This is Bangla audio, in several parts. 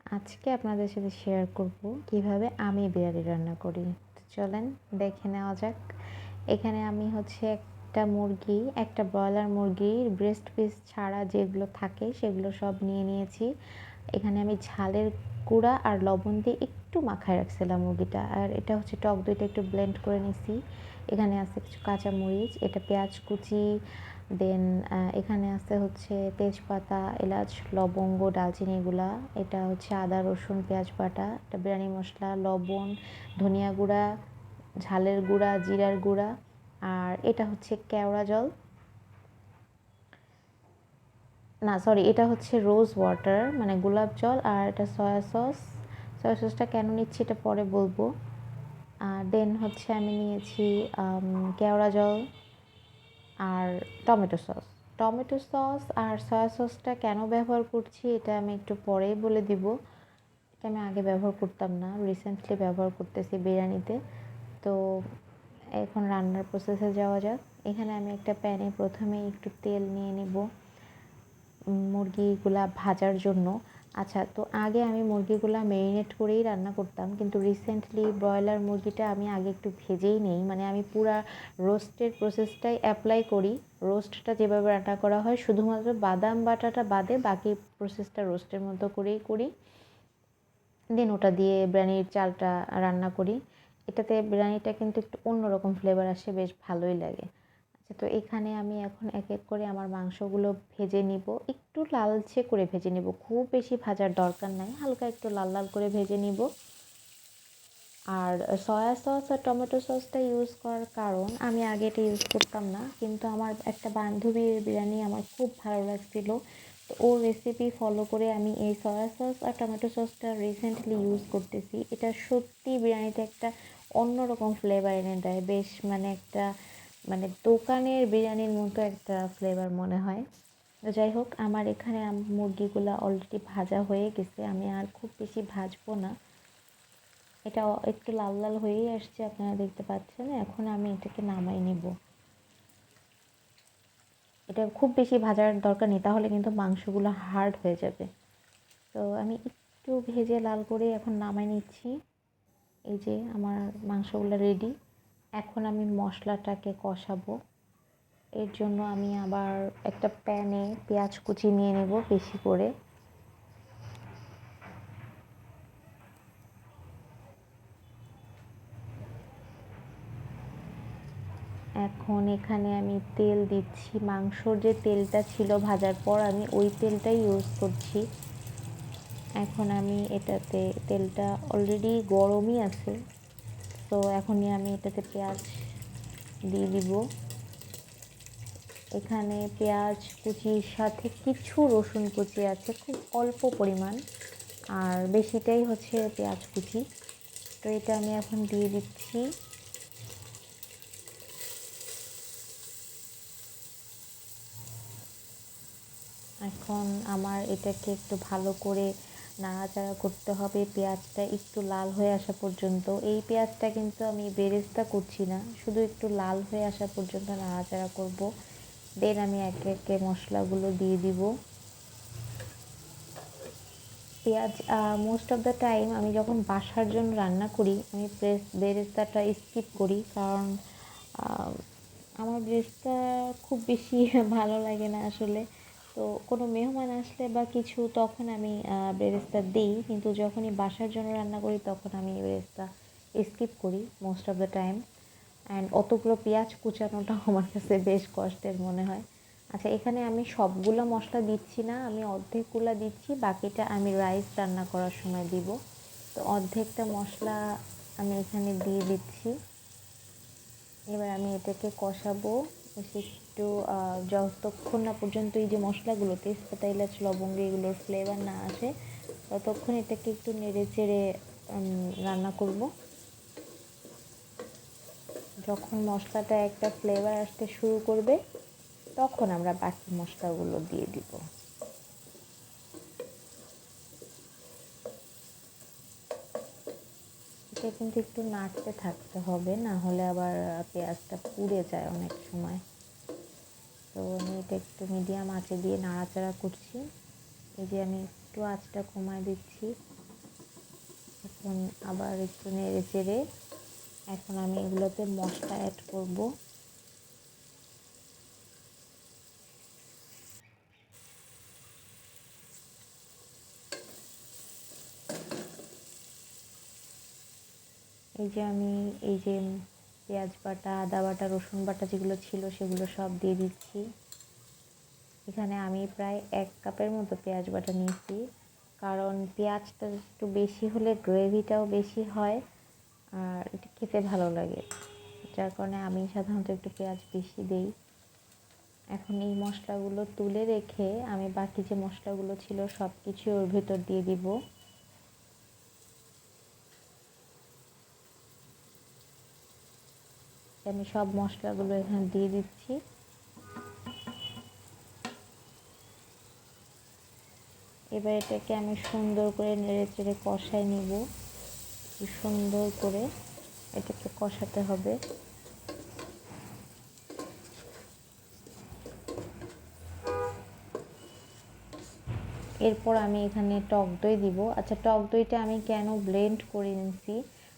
আজকে আপনাদের সাথে শেয়ার করব কিভাবে আমি বিরিয়ানি রান্না করি। তো চলেন দেখে নেওয়া যাক। এখানে আমি একটা মুরগি, একটা ব্রয়লার মুরগির ব্রেস্ট পিস ছাড়া যেগুলো থাকে সেগুলো সব নিয়ে নিয়েছি। এখানে আমি ঝালের গুঁড়া আর লবণ দিয়ে একটু মাখায় রাখছিলাম মুরগিটা। আর এটা টক দইটা একটু ব্লেন্ড করে নিছি। এখানে আছে কিছু কাঁচামরিচ, এটা পেঁয়াজ কুচি, দেন এখানে আছে তেজপাতা, এলাচ, লবঙ্গ, দালচিনি এগুলা। এটা আদা, রসুন, পেঁয়াজ বাটা, এটা বিরিয়ানি মশলা, লবণ, ধনিয়া গুঁড়া, ঝালের গুঁড়া, জিরার গুঁড়া। আর এটা কেওড়া জল, না সরি, এটা রোজ ওয়াটার মানে গোলাপ জল। আর এটা সয়া সস। সয়া সসটা কেন নিচ্ছি এটা পরে বলবো। আর দেন আমি নিয়েছি কেওড়া জল আর টমেটো সস। টমেটো সস আর সয়া সসটা কেন ব্যবহার করছি এটা আমি একটু পরেই বলে দিব। এটা আমি আগে ব্যবহার করতাম না, রিসেন্টলি ব্যবহার করতেছি বিরিয়ানিতে। তো এখন রান্নার প্রসেসে যাওয়া যাক। এখানে আমি একটা প্যানে প্রথমে একটু তেল নিয়ে নেব মুরগিগুলা ভাজার জন্য। আচ্ছা, তো আগে আমি মুরগিগুলা ম্যারিনেট করেই রান্না করতাম, কিন্তু রিসেন্টলি ব্রয়লার মুরগিটা আমি আগে একটু ভেজেই নেই, মানে আমি পুরা রোস্টের প্রসেসটাই অ্যাপ্লাই করি। রোস্টটা যেভাবে রান্না করা হয় শুধুমাত্র বাদাম বাটাটা বাদে বাকি প্রসেসটা রোস্টের মতো করেই করি। দেন ওটা দিয়ে বিরিয়ানির চালটা রান্না করি। এটাতে বিরিয়ানিটা কিন্তু একটু অন্যরকম ফ্লেভার আসে, বেশ ভালোই লাগে। আচ্ছা, তো এখানে আমি এখন এক এক করে আমার মাংসগুলো ভেজে নিব, একটু লালচে করে ভেজে নিব, খুব বেশি ভাজার দরকার নাই, হালকা একটু লাল লাল করে ভেজে নিব। আর সয়া সস আর টমেটো সসটা ইউজ করার কারণ, আমি আগে এটা ইউজ করতাম না, কিন্তু আমার একটা বান্ধবীর বিরিয়ানি আমার খুব ভালো লাগছিল। তো ওর রেসিপি ফলো করে আমি এই সয়া সস আর টমেটো সসটা রিসেন্টলি ইউজ করতেছি। এটা সত্যি বিরিয়ানিতে একটা অন্যরকম ফ্লেভার এনে দেয়, বেশ মানে দোকানের বিরিয়ানির মতো একটা ফ্লেভার মনে হয়। তো যাই হোক, আমার এখানে মুরগিগুলো অলরেডি ভাজা হয়ে গেছে, আমি আর খুব বেশি ভাজবো না। এটা একটু লাল লাল হয়েই আসছে, আপনারা দেখতে পাচ্ছেন। এখন আমি এটাকে নামাই নিব। এটা খুব বেশি ভাজার দরকার নেই, তাহলে কিন্তু মাংসগুলো হার্ড হয়ে যাবে। তো আমি একটু ভেজে লাল করে এখন নামাই নিচ্ছি। এই যে আমার মাংসগুলো রেডি। এখন আমি মশলাটাকে কষাবো। এর জন্য আমি আবার একটা প্যানে পেঁয়াজ কুচি নিয়ে নেব বেশি করে। এখন এখানে আমি তেল দিচ্ছি, মাংসর যে তেলটা ছিল ভাজার পর আমি ওই তেলটাই ইউজ করছি। এখন আমি এটাতে, তেলটা অলরেডি গরমই আছে, তো এখনই আমি এটাতে পেঁয়াজ দিয়ে দিব। এখানে পেঁয়াজ কুচির সাথে কিছু রসুন কুচি আছে, খুব অল্প পরিমাণ, আর বেশিটাই পেঁয়াজ কুচি। তো এটা আমি এখন দিয়ে দিচ্ছি। এখন আমার এটাকে একটু ভালো করে নাড়াচাড়া করতে হবে, পেঁয়াজটা একটু লাল হয়ে আসা পর্যন্ত। এই পেঁয়াজটা কিন্তু আমি বেরেস্তা করছি না, শুধু একটু লাল হয়ে আসা পর্যন্ত নাড়াচাড়া করব। দেন আমি একে একে মশলাগুলো দিয়ে দিব। পেঁয়াজ মোস্ট অফ দ্য টাইম আমি যখন বাসার জন্য রান্না করি আমি বেরেস্তাটা স্কিপ করি, কারণ আমার বেরেস্তা খুব বেশি ভালো লাগে না আসলে। তো কোনো মেহমান আসলে বা কিছু তখন আমি বেরেস্তা দিই, কিন্তু যখনই বাসার জন্য রান্না করি তখন আমি বেরেস্তা স্কিপ করি most of the time. And অতগুলো পেঁয়াজ কুচানোটাও আমার কাছে বেশ কষ্টের মনে হয়। আচ্ছা, এখানে আমি সবগুলো মশলা দিচ্ছি না, আমি অর্ধেকগুলো দিচ্ছি, বাকিটা আমি রাইস রান্না করার সময় দিব। তো অর্ধেকটা মশলা আমি এখানে দিয়ে দিচ্ছি। এবার আমি এটাকে কষাবো বেশ একটু, যতক্ষণ না পর্যন্ত এই যে মশলাগুলো তেজপাতা, এলাচ, লবঙ্গ এগুলোর ফ্লেভার না আসে ততক্ষণ এটাকে একটু নেড়ে চেড়ে রান্না করব। যখন মশলাটা একটা ফ্লেভার আসতে শুরু করবে তখন আমরা বাকি মশলাগুলো দিয়ে দিব। এটা কিন্তু একটু নাড়তে থাকতে হবে, না হলে আবার পেঁয়াজটা পুড়ে যায় অনেক সময়। তো আমি এটা একটু মিডিয়াম আঁচে দিয়ে নাড়াচাড়া করছি। এই যে আমি একটু আঁচটা কমায় দিচ্ছি। এখন আবার একটু নেড়ে চেড়ে এখন আমি এগুলোতে মশলা অ্যাড করব। আমি এই যে পেঁয়াজ বাটা, আদা বাটা, রসুন বাটা যেগুলো ছিল সেগুলো সব দিয়ে দিচ্ছি। এখানে আমি প্রায় 1 কাপের মতো পেঁয়াজ বাটা নিয়েছি, কারণ পেঁয়াজটা একটু বেশি হলে গ্রেভিটাও বেশি হয় আর এটা খেতে ভালো লাগে, যার কারণে আমি সাধারণত একটু পেঁয়াজ বেশি দিই। এখন এই মশলাগুলো তুলে রেখে আমি বাকি যে মশলাগুলো ছিল সব কিছু ওর ভেতর দিয়ে দিব। আমি সব মশলাগুলো এখানে দিয়ে দিচ্ছি। এবার এটাকে আমি সুন্দর করে নেড়ে চেড়ে কষায় নিব। সুন্দর করে এটাকে কষাতে হবে। এরপর আমি এখানে টক দই দিব। আচ্ছা, টক দইটা আমি কেন ব্লেন্ড করে নিয়েছি,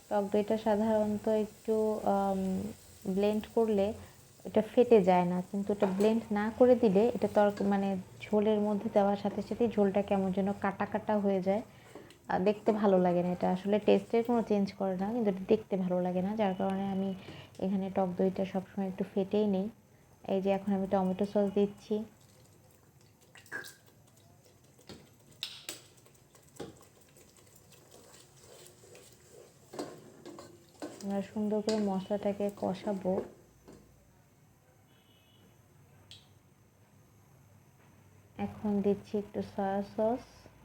টক দইটা সাধারণত একটু ব্লেন্ড করলে এটা ফেটে যায় না, কিন্তু এটা ব্লেন্ড না করে দিলে এটা মানে ঝোলের মধ্যে দেওয়ার সাথে সাথেই ঝোলটা কেমন যেন কাটা কাটা হয়ে যায়, দেখতে ভালো লাগে না। এটা আসলে টেস্টের কোনো চেঞ্জ করে না, কিন্তু এটা দেখতে ভালো লাগে না, যার কারণে আমি এখানে টক দইটা সবসময় একটু ফেটেই নিই। এই যে এখন আমি টমেটো সস দিচ্ছি। আমরা সুন্দর করে মশলাটাকে কষাবো। এখন দিচ্ছি একটু সয়া সস,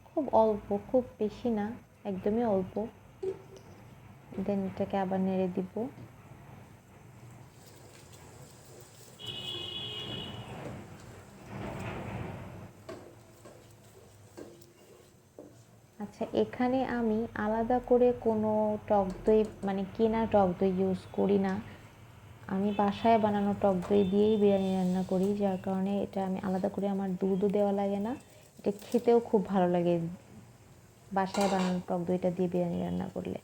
খুব অল্প, খুব বেশি না, একদমই অল্প। দেন এটাকে আবার নেড়ে দিব। আচ্ছা, এখানে আমি আলাদা করে কোনো টক দই মানে কেনা টক দই ইউজ করি না। আমি বাসায় বানানো টক দই দিয়েই বিরিয়ানি রান্না করি, যার কারণে এটা আমি আলাদা করে আমার দুধও দেওয়া লাগে না। এটা খেতেও খুব ভালো লাগে বাসায় বানানো টক দইটা দিয়ে বিরিয়ানি রান্না করলে।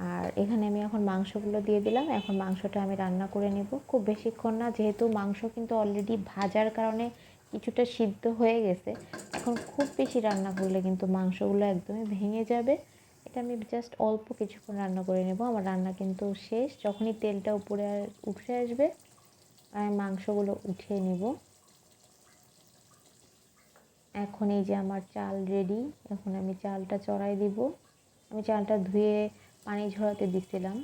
আর এখানে আমি এখন মাংসগুলো দিয়ে দিলাম। এখন মাংসটা আমি রান্না করে নেব, খুব বেশিক্ষণ না, যেহেতু মাংস কিন্তু অলরেডি ভাজার কারণে কিছুটা সিদ্ধ হয়ে গেছে। এখন খুব বেশি রান্না করলে কিন্তু মাংসগুলো একদমই ভেঙে যাবে। এটা আমি জাস্ট অল্প কিছুক্ষণ রান্না করে নেব। আমার রান্না কিন্তু শেষ। যখনই তেলটা উপরে উঠে আসবে আমি মাংসগুলো উঠিয়ে নিব। এখন এই যে আমার চাল রেডি। এখন আমি চালটা চড়াই দিব। আমি চালটা ধুয়ে পানি ঝরাতে দিছিলাম।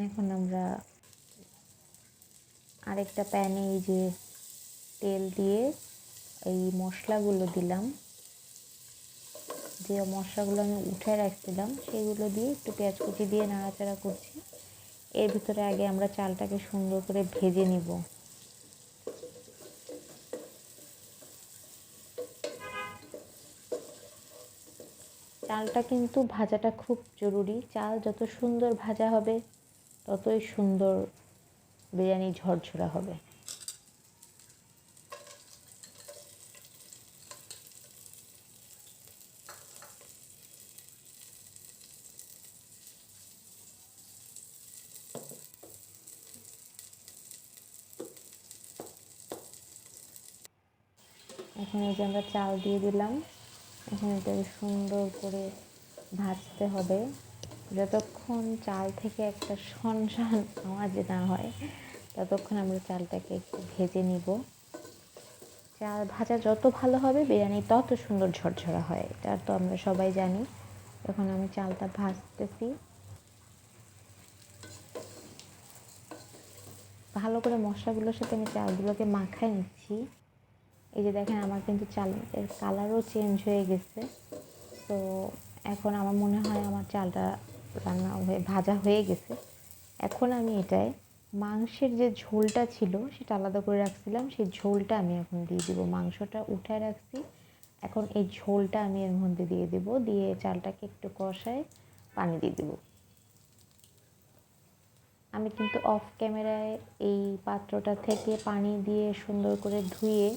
এখন আমরা আরেকটা প্যানে এই যে তেল দিয়ে এই মশলাগুলো দিলাম। যে মশলাগুলো আমি উঠে রাখছিলাম সেগুলো দিয়ে একটু পেঁয়াজ কুচি দিয়ে নাড়াচাড়া করছি। এর ভিতরে আগে আমরা চালটাকে সুন্দর করে ভেজে নিব। চালটা কিন্তু ভাজাটা খুব জরুরি। চাল যত সুন্দর ভাজা হবে ততই সুন্দর বিরিয়ানি ঝরঝরা হবে। এখন এই যে আমরা চাল দিয়ে দিলাম। এখন এটাকে সুন্দর করে ভাজতে হবে যতক্ষণ চাল থেকে একটা শনশন আওয়াজ না হয়, ততক্ষণ আমরা চালটাকে একটু ভেজে নিব। চাল ভাজা যত ভালো হবে বিরিয়ানি তত সুন্দর ঝরঝরা হয়, এটা তো আমরা সবাই জানি। এখন আমি চালটা ভাজতেছি, ভালো করে মশলাগুলোর সাথে আমি চালগুলোকে মাখায় নিচ্ছি। এই যে দেখেন আমার কিন্তু চালের কালারও চেঞ্জ হয়ে গেছে। তো এখন আমার মনে হয় আমার চালটা রান্না হয়ে ভাজা হয়ে গেছে। এখন আমি এটায় মাংসের যে ঝোলটা ছিল সেটা আলাদা করে রাখছিলাম, সেই ঝোলটা আমি এখন দিয়ে দিব। মাংসটা উঠায় রাখছি, এখন এই ঝোলটা আমি এর মধ্যে দিয়ে দেব। দিয়ে চালটাকে একটু কষায় পানি দিয়ে দেব। আমি কিন্তু অফ ক্যামেরায় এই পাত্রটা থেকে পানি দিয়ে সুন্দর করে ধুয়ে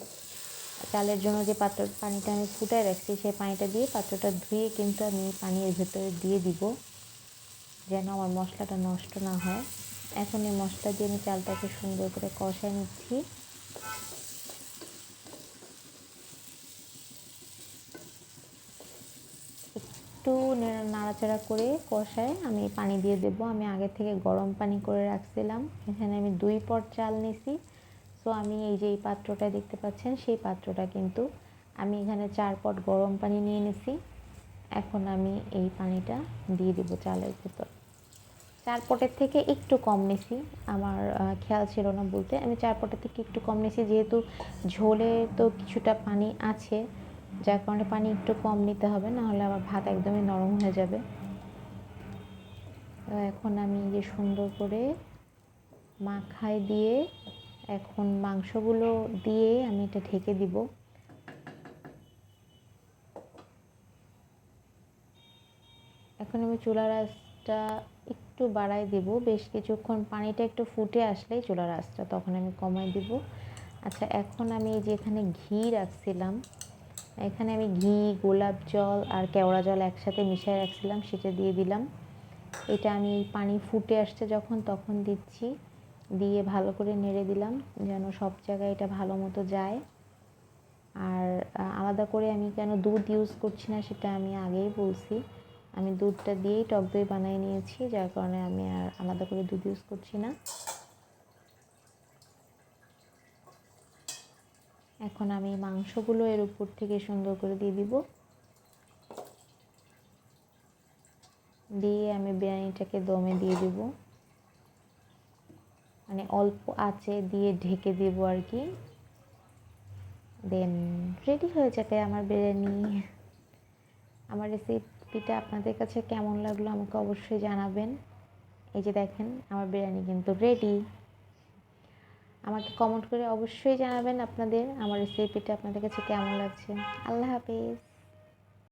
চালের জন্য যে পানিটা আমি ফুটায় রাখছি সেই পানিটা দিয়ে পাত্রটা ধুয়ে কিন্তু আমি পানির ভেতরে দিয়ে দিব, যেন আমার মশলাটা নষ্ট না হয়। এখন এই মশলা দিয়ে আমি চালটাকে সুন্দর করে কষায় নিচ্ছি। একটু নাড়াচাড়া করে কষায় আমি পানি দিয়ে দেবো। আমি আগে থেকে গরম পানি করে রাখছিলাম, এখানে আমি 2 পট চাল নিছি। সো আমি এই যে এই পাত্রটা দেখতে পাচ্ছেন সেই পাত্রটা কিন্তু আমি এখানে 4 পট গরম পানি নিয়ে নিছি। এখন আমি এই পানিটা দিয়ে দেবো চালের ভেতর। 4 পটের থেকে একটু কম নিছি, আমার খেয়াল ছিল না বলতে। আমি 4 পটের থেকে একটু কম নিছি, যেহেতু ঝোলে তো কিছুটা পানি আছে, যার কারণে পানি একটু কম নিতে হবে, নাহলে আমার ভাত একদমই নরম হয়ে যাবে। তো এখন আমি যে সুন্দর করে মাখায় দিয়ে এখন মাংসগুলো দিয়ে আমি এটা ঢেকে দিব। এখন আমি চুলার আঁচটা একটু বাড়াই দেব, বেশ কিছুক্ষণ পানিটা একটু ফুটে আসলেই চুলার আঁচটা তখন আমি কমাই দিব। আচ্ছা, এখন আমি এই যে এখানে ঘি রাখছিলাম, এখানে আমি ঘি, গোলাপ জল আর কেওড়া জল একসাথে মিশিয়ে রাখছিলাম, সেটা দিয়ে দিলাম। এটা আমি পানি ফুটে আসছে যখন তখন দিচ্ছি, দিয়ে ভালো করে নেড়ে দিলাম যেন সব জায়গায় এটা ভালো মতো যায়। আর আলাদা করে আমি কেন দুধ ইউজ করছি না সেটা আমি আগেই বলছি, আমি দুধটা দিয়েই টক দই বানিয়ে নিয়েছি, যার কারণে আমি আর আলাদা করে দুধ ইউজ করছি না। এখন আমি মাংসগুলো এর উপর থেকে সুন্দর করে দিয়ে দিব, দিয়ে আমি বিরিয়ানিটাকে দমে দিয়ে দিব, মানে অল্প আঁচে দিয়ে ঢেকে দেব আর কি। দেন রেডি হয়ে যাবে আমার বিরিয়ানি। আমার রেসিপিটা আপনাদের কাছে কেমন লাগলো আমাকে অবশ্যই জানাবেন। এই যে দেখেন আমার বিরিয়ানি কিন্তু রেডি। আমাকে কমেন্ট করে অবশ্যই জানাবেন আপনাদের আমার রেসিপিটা আপনাদের কাছে কেমন লাগছে। আল্লাহ হাফেজ।